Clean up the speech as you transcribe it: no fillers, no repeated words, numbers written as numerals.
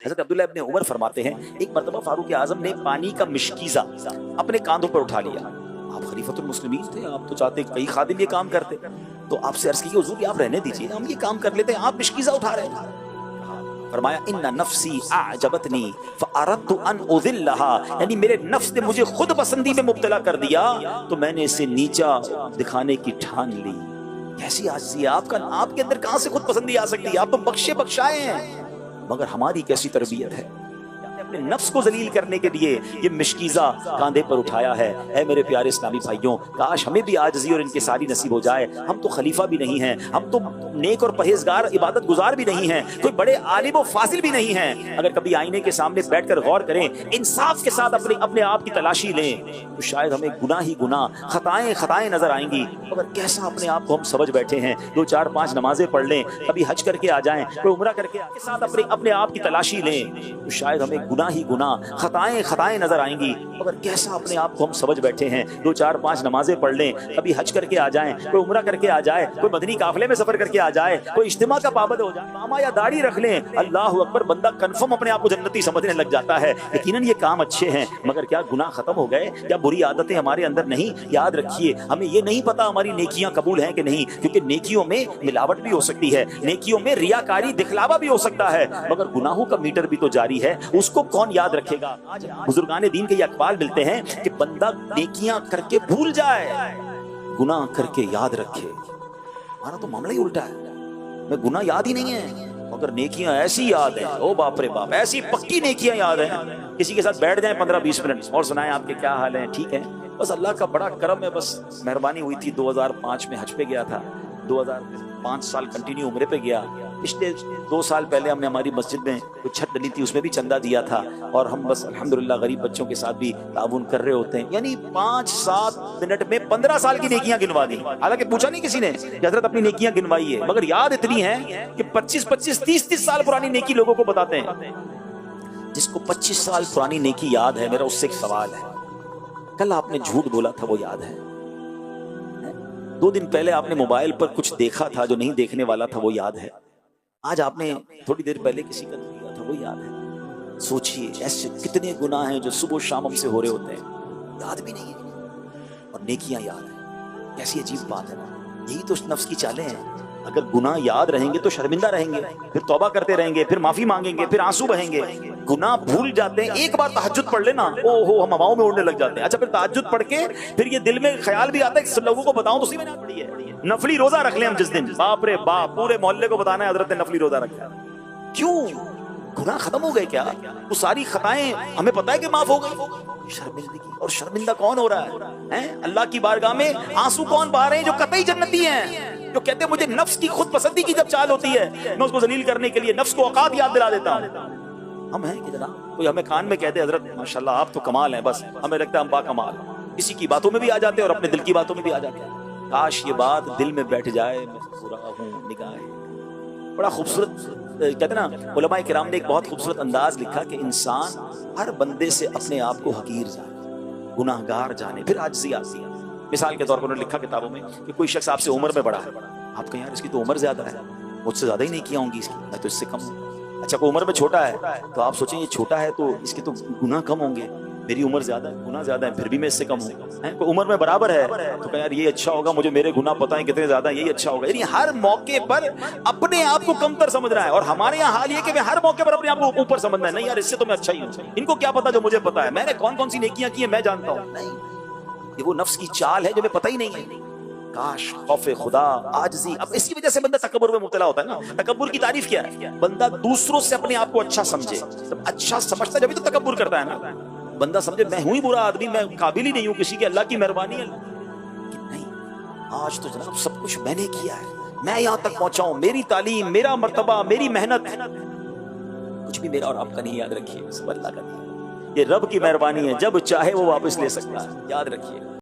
حضرت عبداللہ ابن عمر فرماتے ہیں ایک مرتبہ فاروق اعظم نے پانی کا مشکیزہ اپنے کاندھوں پر اٹھا لیا. آپ خلیفۃ المسلمین تھے, آپ تو چاہتے کئی خادم یہ کام کرتے, تو آپ سے عرض کی کہ حضور آپ رہنے دیجئے, ہم یہ کام کر لیتے ہیں, آپ مشکیزہ اٹھا رہے ہیں. فرمایا ان نفسی اعجبتنی فاردت ان اذلها, یعنی میرے نفس نے مجھے خود پسندی میں مبتلا کر دیا تو میں نے اسے نیچا دکھانے کی ٹھان لی. کیسی عاجزی ہے آپ کا, آپ کے اندر کہاں سے خود پسندی آ سکتی ہے؟ آپ تو بخشے بخشائے ہیں. مگر ہماری کیسی تربیت ہے, اپنے نفس کو ذلیل کرنے کے لیے یہ مشکیزہ کاندھے پر اٹھایا ہے. اے میرے پیارے اسلامی بھائیوں, کاش ہمیں بھی عاجزی اور انکساری نصیب ہو جائے. ہم تو خلیفہ بھی نہیں ہیں, ہم تو نیک اور پرہیزگار عبادت گزار بھی نہیں ہیں, کوئی بڑے عالم و فاضل بھی نہیں ہیں. اگر کبھی آئینے کے سامنے بیٹھ کر غور کریں, انصاف کے ساتھ اپنے آپ کی تلاشی لیں, تو شاید ہمیں گناہ ہی گناہ, خطائیں نظر آئیں گی. مگر کیسا اپنے آپ کو ہم سمجھ بیٹھے ہیں, 2 4 5 نمازیں پڑھ لیں, کبھی حج کر کے آ جائیں, کوئی عمرہ کر کے ساتھ اپنے آپ کی تلاشی لیں, تو شاید ہمیں گناہ ہی گناہ, خطائیں نظر آئیں گی. مگر کیسا اپنے آپ کو ہم سمجھ بیٹھے ہیں, 2 4 5 نمازیں پڑھ لیں, کبھی حج کر کے آ جائیں, کوئی عمرہ کر کے آ جائے, کوئی مدنی قافلے میں سفر کر کے آ جائے, کوئی اجتماع کا پابند ہو جائے, ماما یا داڑھی رکھ لیں, اللہ اکبر, بندہ کنفرم اپنے آپ کو جنتی سمجھنے لگ جاتا ہے. یقیناً یہ کام اچھے ہیں, مگر کیا گناہ ختم ہو گئے؟ کیا بری عادتیں ہمارے اندر نہیں؟ یاد رکھیے, ہمیں یہ نہیں پتا ہماری نیکیاں قبول ہیں کہ نہیں, کیونکہ نیکیوں میں ملاوٹ بھی ہو سکتی ہے, نیکیوں میں ریاکاری دکھلاوا بھی ہو سکتا ہے, مگر گناہوں کا میٹر بھی تو جاری ہے, اس کو کون یاد رکھے گا؟ آج بزرگان دین کے یہ اقوال ملتے ہیں کہ بندہ نیکیاں کر کے بھول جائے, گناہ کر کے یاد رکھے. ہمارا تو معاملہ ہی الٹا ہے, میں گناہ یاد ہی نہیں ہے مگر نیکیاں ایسی یاد ہیں, او باپ رے باپ, ایسی پکی نیکیاں یاد ہیں. کسی کے ساتھ بیٹھ جائیں 15-20 منٹ اور سنائیں آپ کے کیا حال ہیں, ٹھیک ہے, بس اللہ کا بڑا کرم ہے, بس مہربانی ہوئی تھی. 2005 میں حج پہ گیا تھا, 2005 سال کنٹینیو عمرے پہ گیا. پچھلے 2 سال پہلے ہم نے ہماری مسجد میں کوئی چھت ڈلی تھی, اس میں بھی چندہ دیا تھا, اور ہم بس الحمدللہ غریب بچوں کے ساتھ بھی تعاون کر رہے ہوتے ہیں. یعنی 5-7 منٹ میں 15 سال کی نیکیاں گنوا دی. حالانکہ پوچھا نہیں کسی نے کہ حضرت اپنی نیکیاں گنوائی ہے, مگر یاد اتنی ہے کہ 25-25 30-30 سال پرانی نیکی لوگوں کو بتاتے ہیں. جس کو 25 سال پرانی نیکی یاد ہے, میرا اس سے ایک سوال ہے, کل آپ نے جھوٹ بولا تھا وہ یاد ہے؟ 2 دن پہلے آپ نے موبائل پر کچھ دیکھا تھا جو نہیں دیکھنے والا تھا وہ یاد ہے؟ آج آپ نے تھوڑی دیر پہلے کسی کا کیا تھا وہ یاد ہے؟ سوچئے ایسے کتنے گناہ ہیں جو صبح و شام ہم سے ہو رہے ہوتے ہیں, یاد بھی نہیں ہے, اور نیکیاں یاد ہیں. کیسی عجیب بات ہے نا, یہی تو نفس کی چالیں ہیں. اگر گناہ یاد رہیں گے تو شرمندہ رہیں گے, پھر توبہ کرتے رہیں گے, پھر معافی مانگیں گے, پھر آنسو بہیں گے. گناہ بھول جاتے ہیں, ایک بار تہجد پڑھ لینا, او ہو, ہم ہواؤں میں اڑنے لگ جاتے ہیں. اچھا, پھر تہجد پڑھ کے پھر یہ دل میں خیال بھی آتا ہے کہ سب لوگوں کو بتاؤں تو صحیح میں نہ پڑھی ہے. نفلی روزہ رکھ لیں ہم جس دن, باپ رے باپ, پورے محلے کو بتانا ہے حضرت نے نفلی روزہ رکھا. کیوں؟ گناہ ختم ہو گئے کیا؟ وہ ساری خطائیں ہمیں پتہ ہے کہ معاف ہو گئی. شرمندگی, اور شرمندہ کون ہو رہا ہے؟ اللہ کی بارگاہ میں آنسو کون بہا رہے ہیں؟ جو قطعی جنتی ہیں, جو کہتے ہیں مجھے نفس کی خود پسندی کی جب چال ہوتی ہے میں اس کو ذلیل کرنے کے لیے نفس کو اوقات یاد دلا دیتا ہوں. ہم ہیں کہ جناب کوئی ہمیں کان میں کہتے حضرت ماشاءاللہ آپ تو کمال ہیں, بس ہمیں لگتا ہے ہم با کمال, کسی کی باتوں میں بھی آ جاتے ہیں اور اپنے دل کی باتوں میں بھی آ جاتے ہیں. کاش یہ بات دل میں بیٹھ جائے, میں برا ہوں نگاہ. بڑا خوبصورت کہتے ہیں نا علماء کرام نے ایک بہت خوبصورت انداز لکھا کہ انسان ہر بندے سے اپنے آپ کو حقیر جانے, گناہگار جانے, پھر عاجزی آتی ہے. مثال کے طور پر انہوں نے لکھا کتابوں میں کہ کوئی شخص آپ سے عمر میں بڑا ہے, آپ کہیں یار اس کی تو عمر زیادہ ہے, مجھ سے زیادہ ہی نہیں کیا ہوں گی اس کی, میں تو اس سے کم ہوں. اچھا, کوئی عمر میں چھوٹا ہے تو آپ سوچیں یہ چھوٹا ہے تو اس کے تو گناہ کم ہوں گے, میری عمر زیادہ ہے, گناہ زیادہ ہے, پھر بھی میں اس سے کم ہوں. کوئی عمر میں برابر ہے تو کہیں یار یہ اچھا ہوگا, مجھے میرے گناہ پتہ ہیں کتنے زیادہ ہیں, یہی اچھا ہوگا. یعنی ہر موقع پر اپنے آپ کو کم تر سمجھ رہا ہے, اور ہمارے یہاں حال یہ کہ میں ہر موقع پر اپنے آپ کو اوپر سمجھنا ہے. نہیں یار اس سے تو میں اچھا ہی ہوں, ان کو کیا پتا جو مجھے پتا ہے, میں نے کون کون سی نیکیاں کی ہیں میں جانتا ہوں. نہیں, یہ وہ نفس کی چال ہے جو ہمیں پتہ ہی نہیں ہے. کاش خوف خدا, عاجزی. اب اسی وجہ سے بندہ تکبر میں مبتلا ہوتا ہے نا. تکبر کی تعریف کیا ہے؟ بندہ دوسروں سے اپنے آپ کو اچھا سمجھے. جب اچھا سمجھتا ہے جبھی تو تکبر کرتا ہے نا. بندہ سمجھے میں ہوں ہی برا آدمی, میں قابل ہی نہیں ہوں کسی کے, اللہ کی مہربانی ہے. نہیں, آج تو جناب سب کچھ میں نے کیا ہے, میں یہاں تک پہنچا ہوں, میری تعلیم, میرا مرتبہ, میری محنت, کچھ بھی میرا اور آپ کا نہیں. یاد رکھیے سب اللہ کا نہیں, یہ رب کی مہربانی ہے, جب چاہے وہ واپس لے سکتا ہے. یاد رکھیے.